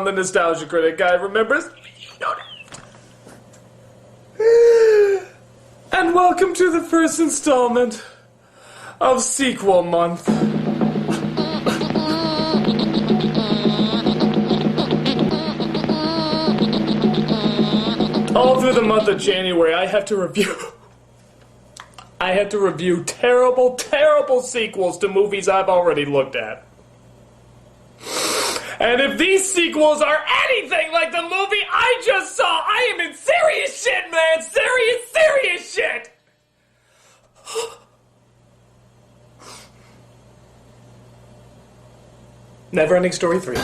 Tom, the nostalgia critic guy, remembers? You know that. And welcome to the first installment of Sequel Month. All through the month of January, I had to review terrible, terrible sequels to movies I've already looked at. And if these sequels are anything like the movie I just saw, I am in serious shit, man! Serious shit! Neverending Story 3.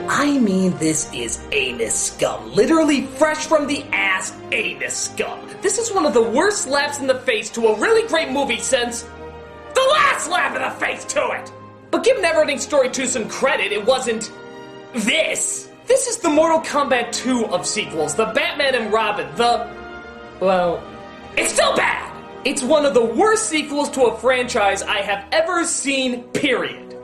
I mean, this is anus scum. Literally fresh from the ass anus scum. This is one of the worst slaps in the face to a really great movie since the last slap in the face to it! But give Neverending Story 2 some credit, it wasn't this. This is the Mortal Kombat 2 of sequels, the Batman and Robin, well, it's still bad! It's one of the worst sequels to a franchise I have ever seen, period.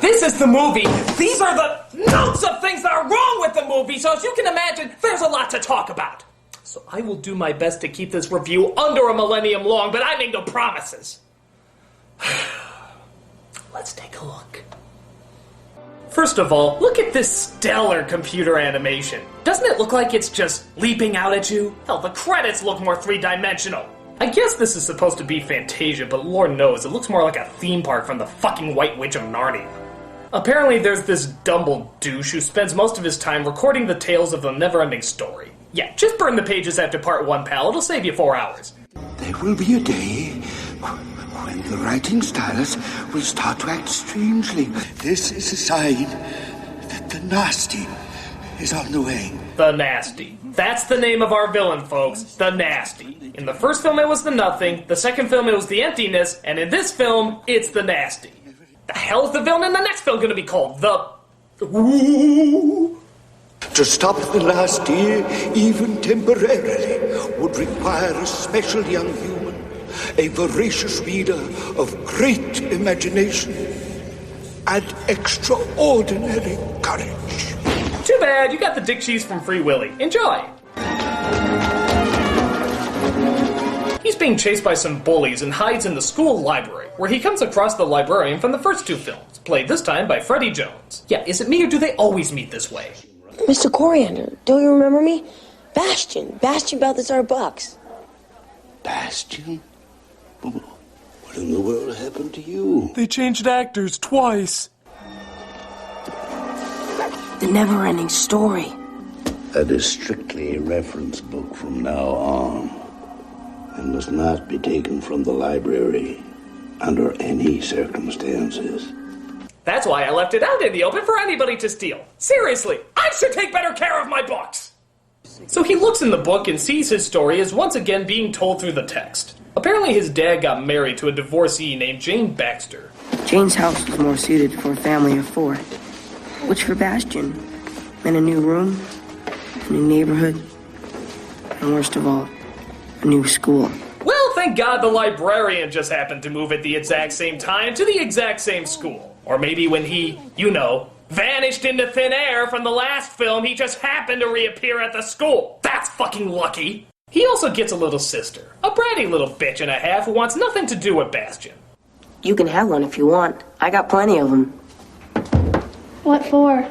This is the movie. These are the notes of things that are wrong with the movie, so as you can imagine, there's a lot to talk about. So I will do my best to keep this review under a millennium long, but I make no promises. Let's take a look. First of all, look at this stellar computer animation. Doesn't it look like it's just leaping out at you? Hell, the credits look more three-dimensional. I guess this is supposed to be Fantasia, but Lord knows, it looks more like a theme park from the fucking White Witch of Narnia. Apparently there's this Dumble douche who spends most of his time recording the tales of the Neverending Story. Yeah, just burn the pages after part 1, pal. It'll save you 4 hours. There will be a day when the writing stylus will start to act strangely. This is a sign that the nasty is on the way. The Nasty. That's the name of our villain, folks. The Nasty. In the first film, it was the Nothing. The second film, it was the Emptiness. And in this film, it's the Nasty. The hell is the villain in the next film gonna be called? The... Ooh. To stop the nasty, even temporarily, would require a special young human, a voracious reader of great imagination and extraordinary courage. Too bad, you got the dick cheese from Free Willy. Enjoy! He's being chased by some bullies and hides in the school library, where he comes across the librarian from the first 2 films, played this time by Freddie Jones. Yeah, is it me or do they always meet this way? Mr. Coriander, don't you remember me? Bastian Balthazar Bucks. Bastion? What in the world happened to you? They changed actors twice. The Neverending Story. That is strictly a reference book from now on, and must not be taken from the library under any circumstances. That's why I left it out in the open for anybody to steal. Seriously, I should take better care of my books! So he looks in the book and sees his story is once again being told through the text. Apparently his dad got married to a divorcee named Jane Baxter. Jane's house was more suited for a family of 4. Which for Bastian meant a new room, a new neighborhood, and worst of all, a new school. Well, thank God the librarian just happened to move at the exact same time to the exact same school. Or maybe when he, vanished into thin air from the last film, he just happened to reappear at the school. That's fucking lucky. He also gets a little sister, a bratty little bitch and a half who wants nothing to do with Bastian. You can have one if you want. I got plenty of them. What for?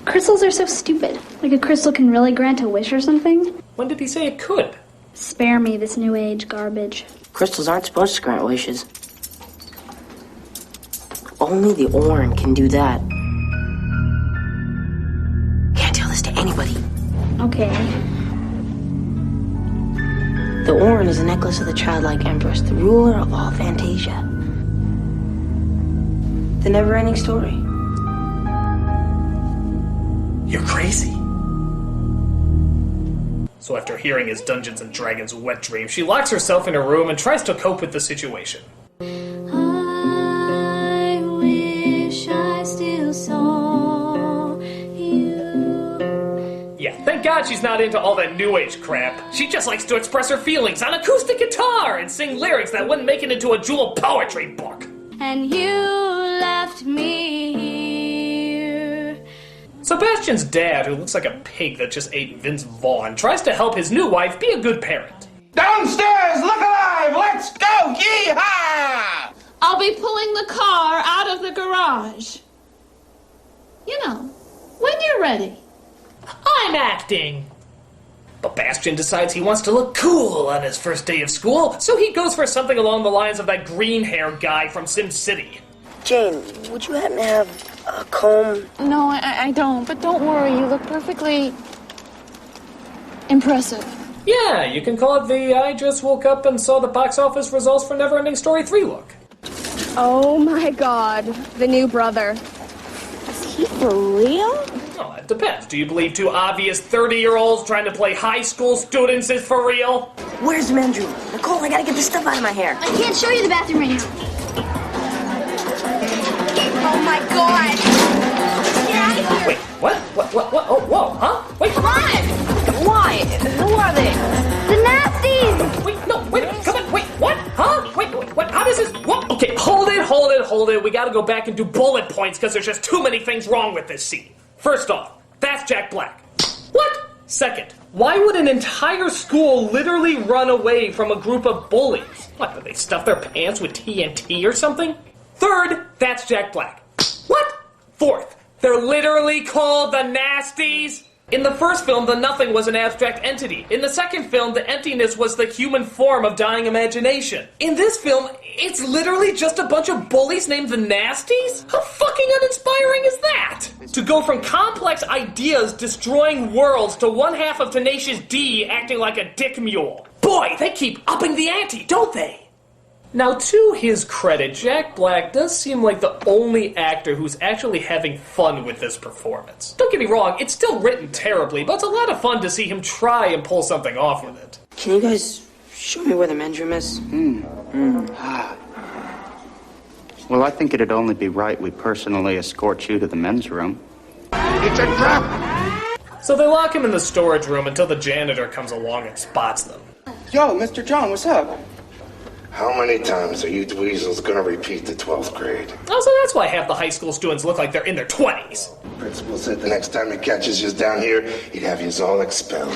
Crystals are so stupid. Like a crystal can really grant a wish or something? When did he say it could? Spare me this new age garbage. Crystals aren't supposed to grant wishes. Only the Orn can do that. Can't tell this to anybody. Okay. The Orn is a necklace of the childlike empress, the ruler of all Fantasia. The Neverending Story. You're crazy. So after hearing his Dungeons & Dragons wet dream, she locks herself in her room and tries to cope with the situation. I wish I still saw you. Yeah, thank God she's not into all that new age crap. She just likes to express her feelings on acoustic guitar and sing lyrics that wouldn't make it into a jewel poetry book. and you left me here. Sebastian's dad, who looks like a pig that just ate Vince Vaughn, tries to help his new wife be a good parent. Downstairs, look alive! Let's go! Yee-haw! I'll be pulling the car out of the garage. You know, when you're ready. I'm acting. But Bastian decides he wants to look cool on his first day of school, so he goes for something along the lines of that green-haired guy from Sim City. Jane, would you happen to have a comb? No, I don't, but don't worry, you look perfectly impressive. Yeah, you can call it the I just woke up and saw the box office results for Neverending Story 3 look. Oh my god, the new brother. Is he for real? Oh, it depends. Do you believe two obvious 30-year-olds trying to play high school students is for real? Where's the men's room? Nicole, I gotta get this stuff out of my hair. I can't show you the bathroom right now. Oh my god! Get out of here! Wait, what? What? Oh, whoa, huh? Wait, Come on! Why? Who are they? The nasties! Wait, no, wait a minute, come on, wait, what? Huh? Wait, what? How does this, what? Okay, hold it. We gotta go back and do bullet points because there's just too many things wrong with this scene. First off, that's Jack Black. What? Second, why would an entire school literally run away from a group of bullies? What, did they stuff their pants with TNT or something? Third, that's Jack Black. What? Fourth, they're literally called the Nasties? In the first film, the nothing was an abstract entity. In the second film, the emptiness was the human form of dying imagination. In this film, it's literally just a bunch of bullies named the Nasties? How fucking uninspiring is that? To go from complex ideas destroying worlds to one half of Tenacious D acting like a dick mule. Boy, they keep upping the ante, don't they? Now, to his credit, Jack Black does seem like the only actor who's actually having fun with this performance. Don't get me wrong, it's still written terribly, but it's a lot of fun to see him try and pull something off with it. Can you guys show me where the men's room is? Well, I think it'd only be right we personally escort you to the men's room. It's a trap! So they lock him in the storage room until the janitor comes along and spots them. Yo, Mr. John, what's up? How many times are you dweezils gonna repeat the 12th grade? Oh, so that's why half the high school students look like they're in their 20s. Principal said the next time he catches you down here, he'd have you all expelled.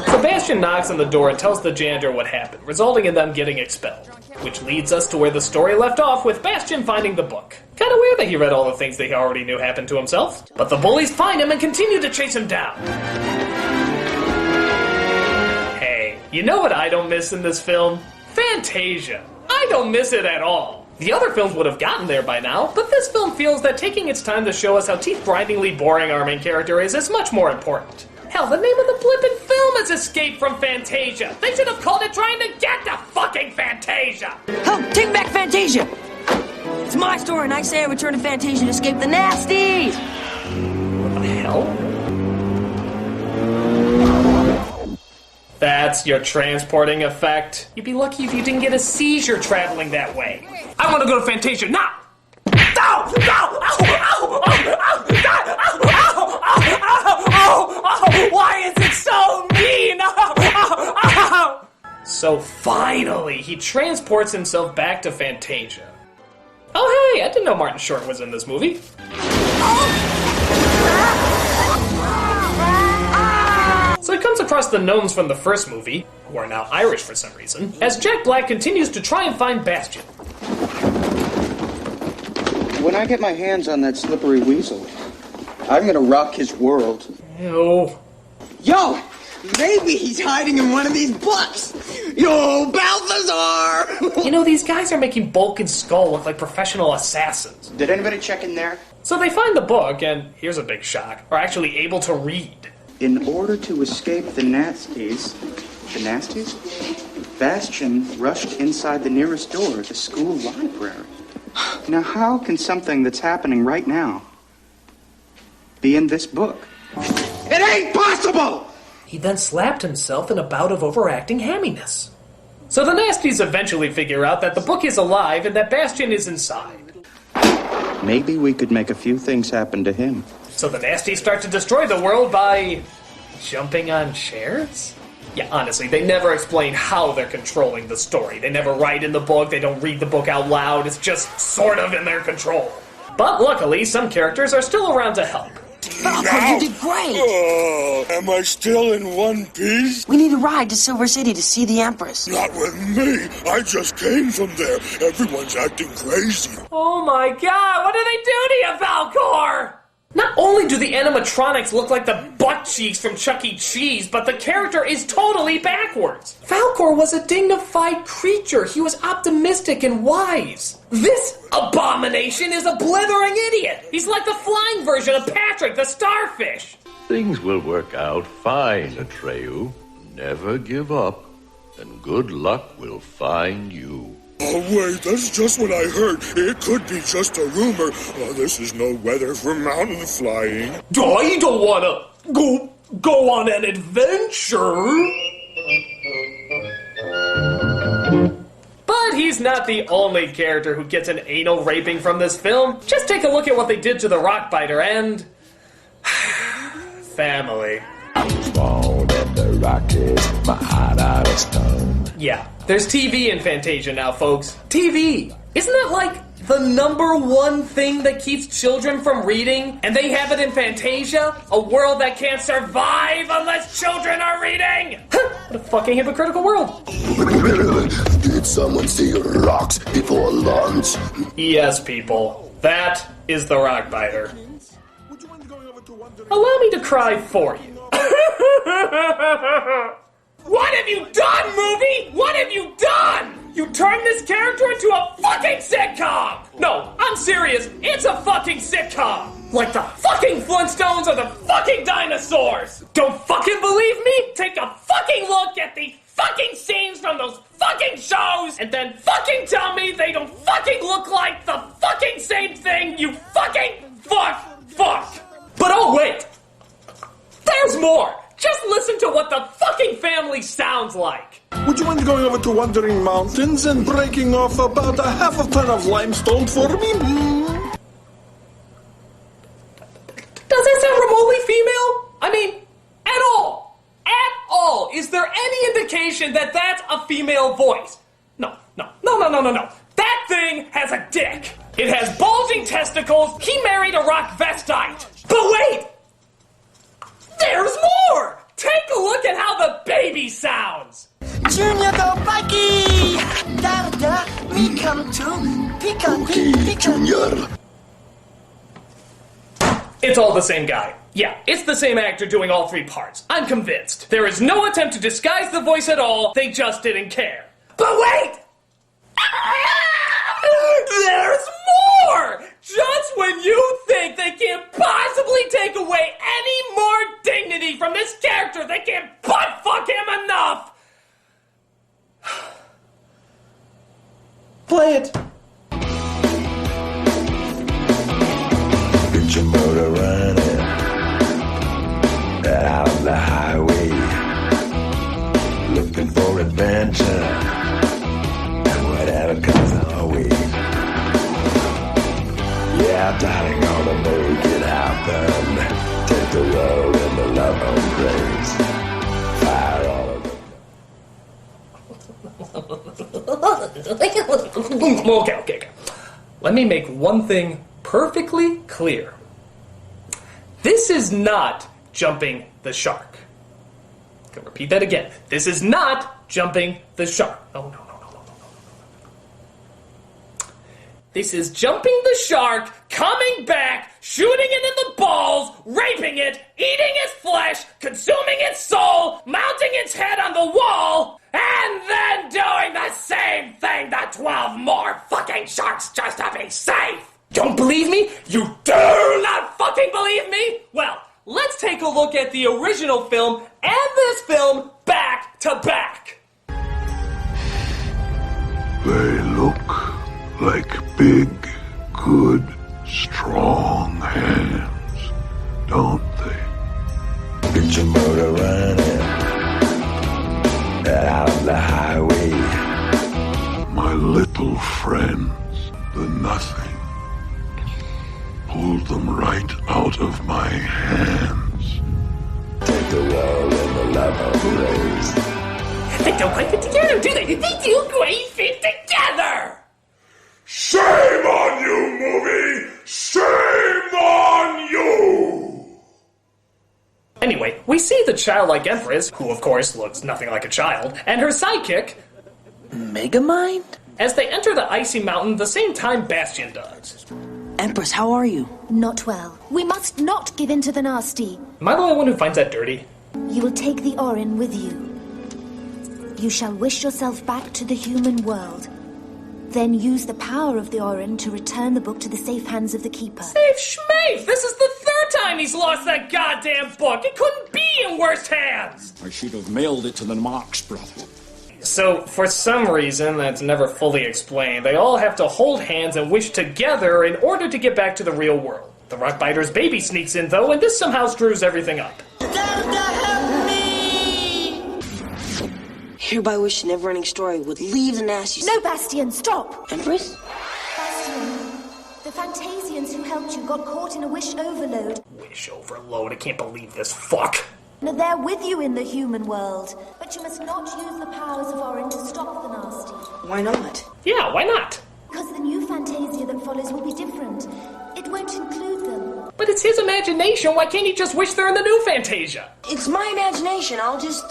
Sebastian knocks on the door and tells the janitor what happened, resulting in them getting expelled. Which leads us to where the story left off with Bastian finding the book. Kinda weird that he read all the things that he already knew happened to himself. But the bullies find him and continue to chase him down. Hey, you know what I don't miss in this film? Fantasia. I don't miss it at all. The other films would have gotten there by now, but this film feels that taking its time to show us how teeth-grindingly boring our main character is much more important. Hell, the name of the blip in film is Escape from Fantasia. They should have called it Trying to Get to Fucking Fantasia. Hell, take back Fantasia! It's my story, and I say I return to Fantasia to escape the Nasties! What the hell? That's your transporting effect. You'd be lucky if you didn't get a seizure traveling that way. I want to go to Fantasia now! No! Why is it so mean? So finally, he transports himself back to Fantasia. Oh hey, I didn't know Martin Short was in this movie. So he comes across the gnomes from the first movie, who are now Irish for some reason, as Jack Black continues to try and find Bastian. When I get my hands on that slippery weasel, I'm gonna rock his world. Ew. Yo! Maybe he's hiding in one of these books! Yo, Balthazar! You know, these guys are making Bulk and Skull look like professional assassins. Did anybody check in there? So they find the book, and here's a big shock, are actually able to read. In order to escape the Nasties, Bastian rushed inside the nearest door, the school library. Now, how can something that's happening right now be in this book? It ain't possible! He then slapped himself in a bout of overacting hamminess. So the Nasties eventually figure out that the book is alive and that Bastian is inside. Maybe we could make a few things happen to him. So the Nasties start to destroy the world by jumping on chairs? Yeah, honestly, they never explain how they're controlling the story. They never write in the book, they don't read the book out loud, it's just sort of in their control. But luckily, some characters are still around to help. Falco, you did great! Am I still in one piece? We need a ride to Silver City to see the Empress. Not with me. I just came from there. Everyone's acting crazy. Oh my god, what did they do to you, Falcor? Not only do the animatronics look like the butt cheeks from Chuck E. Cheese, but the character is totally backwards. Falcor was a dignified creature. He was optimistic and wise. This abomination is a blithering idiot. He's like the flying version of Patrick, the starfish. Things will work out fine, Atreyu. Never give up, and good luck will find you. Oh, wait, that's just what I heard. It could be just a rumor. Oh, this is no weather for mountain flying. I don't want to go on an adventure. But he's not the only character who gets an anal raping from this film. Just take a look at what they did to the Rockbiter and... family. I was born in the Rockies, my heart out of stone. Yeah, there's TV in Fantasia now, folks. TV! Isn't that like the #1 thing that keeps children from reading? And they have it in Fantasia? A world that can't survive unless children are reading? What a fucking hypocritical world. Did someone see rocks before lunch? Yes, people. That is the Rockbiter. Allow me to cry for you. What have you done, movie? What have you done? You turned this character into a fucking sitcom! No, I'm serious. It's a fucking sitcom. Like the fucking Flintstones or the fucking dinosaurs. Don't fucking believe me? Take a fucking look at the fucking scenes from those fucking shows and then fucking tell me they don't fucking look like the fucking same thing, you fucking fuck. But oh wait, there's more. Just listen to what the fucking family sounds like. Would you mind going over to Wandering Mountains and breaking off about a half a ton of limestone for me? Does it sound remotely female? I mean, at all. At all. Is there any indication that that's a female voice? No. That thing has a dick. It has bulging testicles. He married a rock vestite. But wait! There's more! Take a look at how the baby sounds! Junior, go Mikey! Da, me come too. Pika, Junior. It's all the same guy. Yeah, it's the same actor doing all 3 parts. I'm convinced. There is no attempt to disguise the voice at all. They just didn't care. But wait! There's more! Just when you think they can't possibly take away any more dignity from this character, they can't butt-fuck him enough! Play it. Get your motor running out on the highway, looking for adventure, and whatever comes our way. Yeah, darling, gonna make it happen. Take the road and the love on grace. Fire all of them. Okay. Let me make one thing perfectly clear. This is not jumping the shark. I'm gonna repeat that again. This is not jumping the shark. No. This is jumping the shark, coming back, shooting it in the balls, raping it, eating its flesh, consuming its soul, mounting its head on the wall, and then doing the same thing to 12 more fucking sharks just to be safe. Don't believe me? You do not fucking believe me? Well, let's take a look at the original film and this film back to back. They look like big, good, strong hands, don't they? Get your motor running out on the highway. My little friends, the nothing, pulled them right out of my hands. Take the road and the love embrace. They don't quite fit together, do they? They do quite fit together! Shame on you, movie! Shame on you! Anyway, we see the childlike Empress, who of course looks nothing like a child, and her sidekick, Megamind? as they enter the icy mountain the same time Bastion does. Empress, how are you? Not well. We must not give in to the nasty. Am I the only one who finds that dirty? You will take the Orin with you. You shall wish yourself back to the human world. Then use the power of the Orin to return the book to the safe hands of the Keeper. Safe schmafe! This is the third time he's lost that goddamn book! It couldn't be in worse hands! I should have mailed it to the Mox brother. So, for some reason that's never fully explained, they all have to hold hands and wish together in order to get back to the real world. The Rockbiter's baby sneaks in, though, and this somehow screws everything up. Hereby wish the Neverending story would leave the nasty... No, Bastion, stop! Empress? Bastion, the Phantasians who helped you got caught in a wish overload. Wish overload, I can't believe this fuck. Now they're with you in the human world, but you must not use the powers of Orin to stop the nasty. Why not? Yeah, why not? Because the new Fantasia that follows will be different. It won't include them. But it's his imagination, why can't he just wish they're in the new Fantasia? It's my imagination, I'll just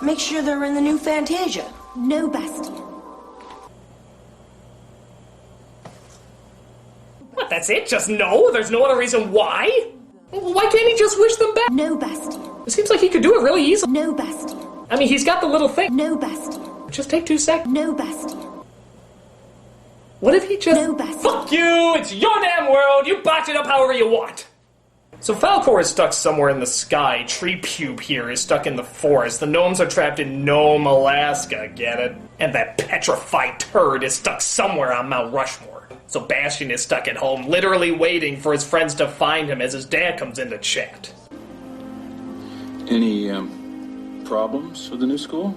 make sure they're in the new Fantasia. No, Bastion. What, that's it? Just no? There's no other reason why? Why can't he just wish them back? No, Bastion. It seems like he could do it really easily. No, Bastion. I mean, he's got the little thing. No, Bastion. Just take 2 seconds. No, Bastion. What if he just... No, Bastion. Fuck you! It's your damn world! You botch it up however you want! So Falcor is stuck somewhere in the sky. Tree Pube here is stuck in the forest. The gnomes are trapped in Nome, Alaska, get it? And that petrified turd is stuck somewhere on Mount Rushmore. So Bastion is stuck at home, literally waiting for his friends to find him as his dad comes in to chat. Any, problems with the new school?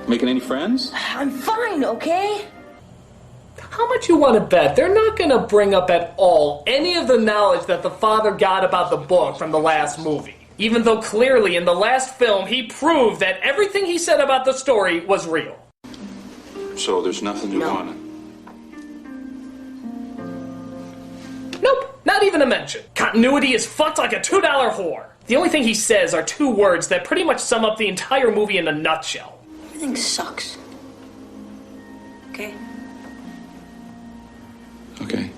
Making any friends? I'm fine, okay? How much you want to bet they're not going to bring up at all any of the knowledge that the father got about the book from the last movie? Even though clearly in the last film he proved that everything he said about the story was real. So there's nothing you want? Nope, not even a mention. Continuity is fucked like a $2 whore. The only thing he says are 2 words that pretty much sum up the entire movie in a nutshell. Everything sucks. Okay? Okay.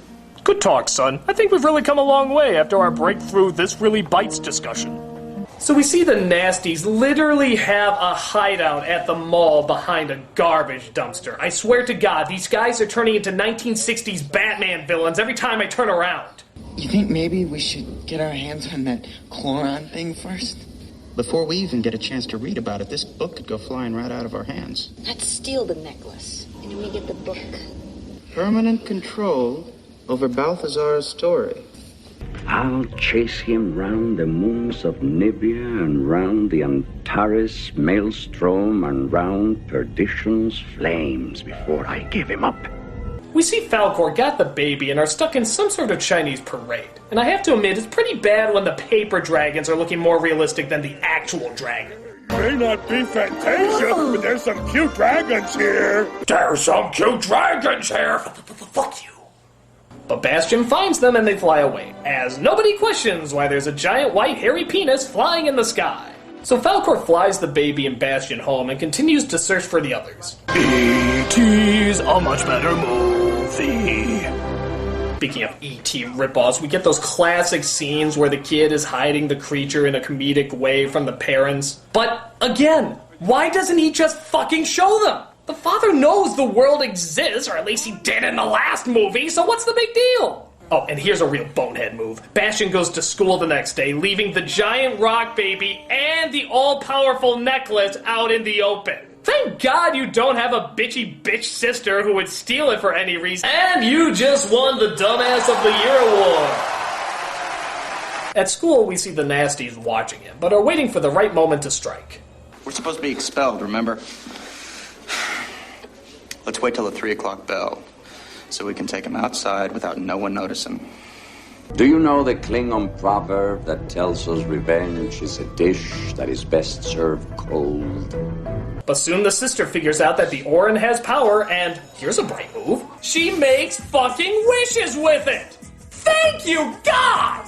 Good talk, son. I think we've really come a long way after our breakthrough This Really Bites discussion. So we see the nasties literally have a hideout at the mall behind a garbage dumpster. I swear to God, these guys are turning into 1960s Batman villains every time I turn around. You think maybe we should get our hands on that chloron thing first? Before we even get a chance to read about it, this book could go flying right out of our hands. Let's steal the necklace, and we get the book. Permanent control over Balthazar's story. I'll chase him round the moons of Nibia and round the Antares maelstrom and round perdition's flames before I give him up. We see Falcor got the baby and are stuck in some sort of Chinese parade. And I have to admit, it's pretty bad when the paper dragons are looking more realistic than the actual dragon. May not be Fantasia, but there's some cute dragons here. There's some cute dragons here. Fuck you. But Bastion finds them and they fly away, as nobody questions why there's a giant white hairy penis flying in the sky. So Falcor flies the baby and Bastion home and continues to search for the others. E.T.'s a much better movie. Speaking of E.T. ripoffs, we get those classic scenes where the kid is hiding the creature in a comedic way from the parents. But again, why doesn't he just fucking show them? The father knows the world exists, or at least he did in the last movie, so what's the big deal? Oh, and here's a real bonehead move. Bastion goes to school the next day, leaving the giant rock baby and the all-powerful necklace out in the open. Thank God you don't have a bitchy bitch sister who would steal it for any reason. And you just won the Dumbass of the Year award. At school, we see the nasties watching him, but are waiting for the right moment to strike. We're supposed to be expelled, remember? Let's wait till the 3 o'clock bell, so we can take him outside without no one noticing. Do you know the Klingon proverb that tells us revenge is a dish that is best served cold? But soon the sister figures out that the Orin has power, and here's a bright move. She makes fucking wishes with it! Thank you, God!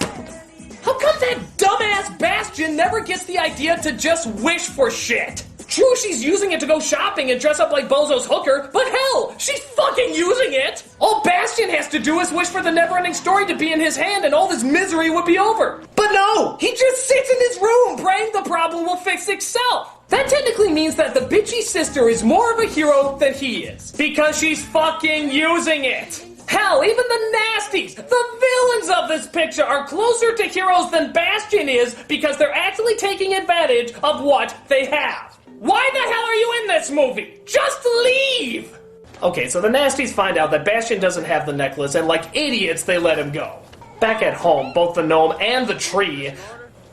How come that dumbass Bastion never gets the idea to just wish for shit? True, she's using it to go shopping and dress up like Bozo's hooker, but hell, she's fucking using it! All Bastion has to do is wish for the Neverending story to be in his hand and all this misery would be over. But no! He just sits in his room praying the problem will fix itself! That technically means that the bitchy sister is more of a hero than he is, because she's fucking using it! Hell, even the nasties, the villains of this picture are closer to heroes than Bastion is because they're actually taking advantage of what they have. Why the hell are you in this movie? Just leave! Okay, so the nasties find out that Bastion doesn't have the necklace and like idiots they let him go. Back at home, both the gnome and the tree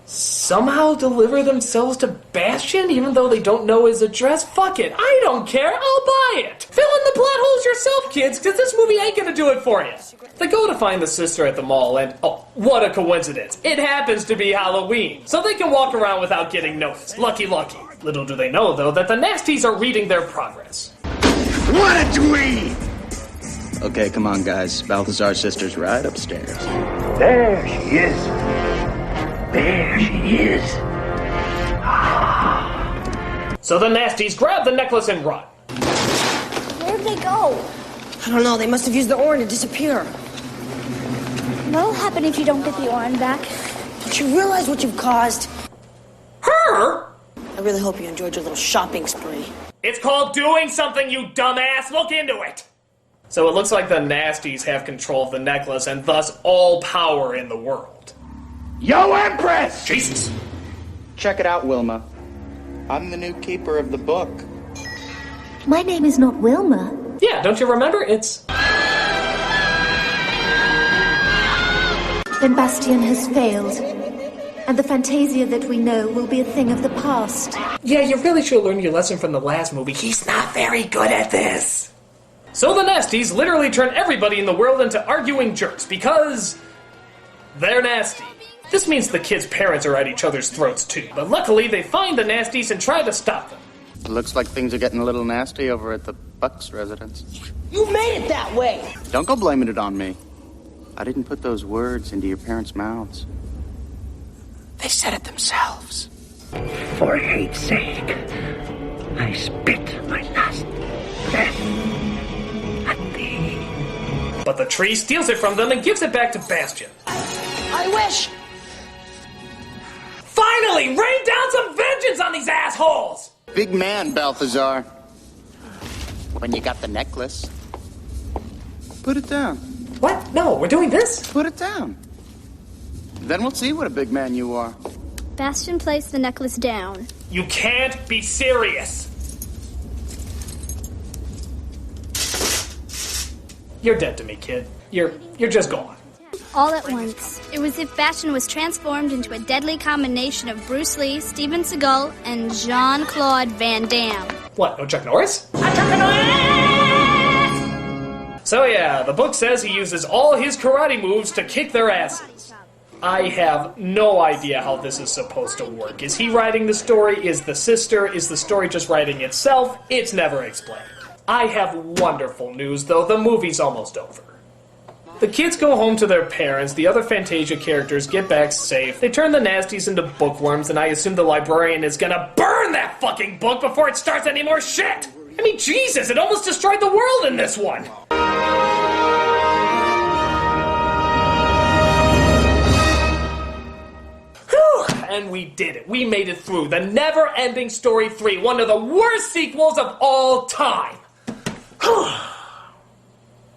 somehow deliver themselves to Bastion even though they don't know his address. Fuck it, I don't care, I'll buy it. Fill in the plot holes yourself, kids, because this movie ain't gonna do it for you. They go to find the sister at the mall and, oh, what a coincidence. It happens to be Halloween, so they can walk around without getting noticed. Lucky, lucky. Little do they know, though, that the nasties are reading their progress. What a dweeb! Okay, come on, guys. Balthazar's sister's right upstairs. There she is. There she is. So the nasties grab the necklace and run. Where'd they go? I don't know. They must have used the Orin to disappear. What'll happen if you don't get the Orin back? Don't you realize what you've caused? Her? I really hope you enjoyed your little shopping spree. It's called doing something, you dumbass. Look into it. So it looks like the nasties have control of the necklace and thus all power in the world. Yo, Empress! Jesus. Check it out, Wilma. I'm the new keeper of the book. My name is not Wilma. Yeah, don't you remember? It's... Then Bastion has failed. And the Fantasia that we know will be a thing of the past. Yeah, you really should learn your lesson from the last movie. He's not very good at this. So the nasties literally turn everybody in the world into arguing jerks because they're nasty. This means the kids' parents are at each other's throats too, but luckily they find the nasties and try to stop them. It looks like things are getting a little nasty over at the Bucks residence. You made it that way! Don't go blaming it on me. I didn't put those words into your parents' mouths. They said it themselves. For hate's sake, I spit my last breath at thee. But the tree steals it from them and gives it back to Bastion. I wish! Finally! Rain down some vengeance on these assholes! Big man, Balthazar. When you got the necklace, put it down. What? No, we're doing this? Put it down. Then we'll see what a big man you are. Bastion placed the necklace down. You can't be serious. You're dead to me, kid. You're just gone. All at once. It was as if Bastion was transformed into a deadly combination of Bruce Lee, Steven Seagal, and Jean-Claude Van Damme. What, no Chuck Norris? So yeah, the book says he uses all his karate moves to kick their asses. I have no idea how this is supposed to work. Is he writing the story? Is the sister? Is the story just writing itself? It's never explained. I have wonderful news, though. The movie's almost over. The kids go home to their parents, the other Fantasia characters get back safe, they turn the nasties into bookworms, and I assume the librarian is gonna burn that fucking book before it starts any more shit! I mean, Jesus, it almost destroyed the world in this one! Whew, and we did it. We made it through the Neverending Story 3, one of the worst sequels of all time.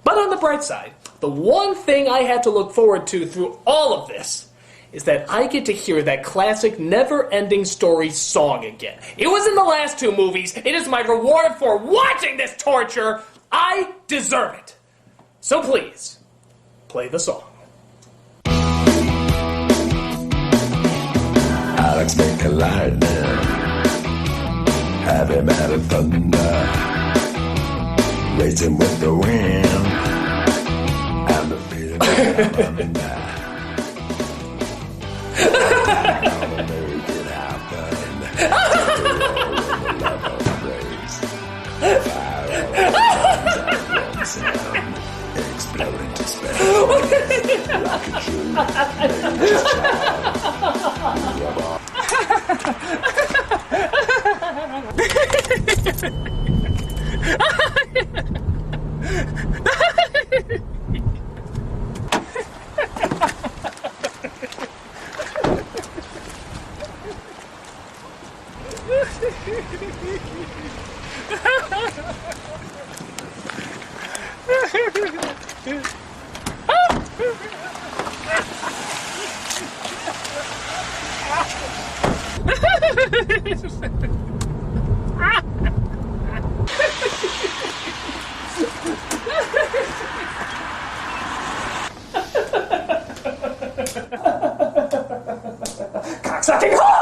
But on the bright side, the one thing I had to look forward to through all of this is that I get to hear that classic Neverending Story song again. It was in the last two movies. It is my reward for watching this torture. I deserve it. So please, play the song. Alex make a lightning, heavy metal thunder, racing with the wind. Cocksucking whore!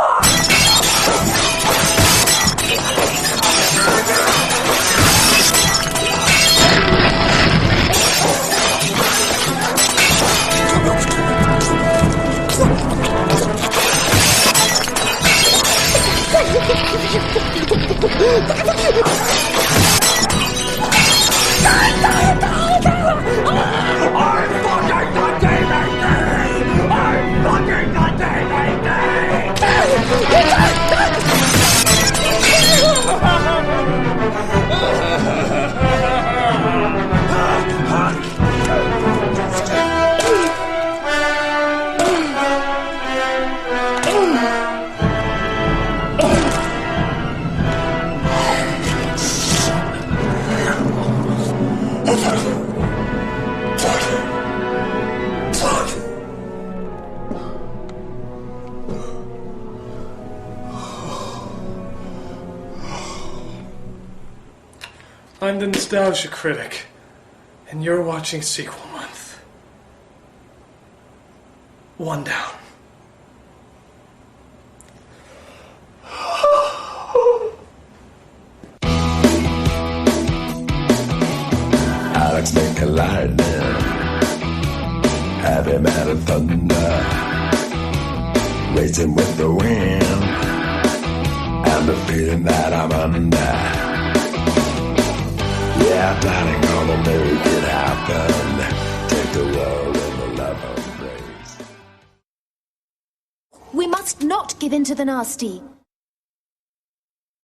I'm the Nostalgia Critic, and you're watching Sequel Month. One down. Alex make a lightning, heavy metal thunder, racing with the wind, and the feeling that I'm under. Yeah, planning on to make it happen. Take the world in the love of grace. We must not give in to the nasty.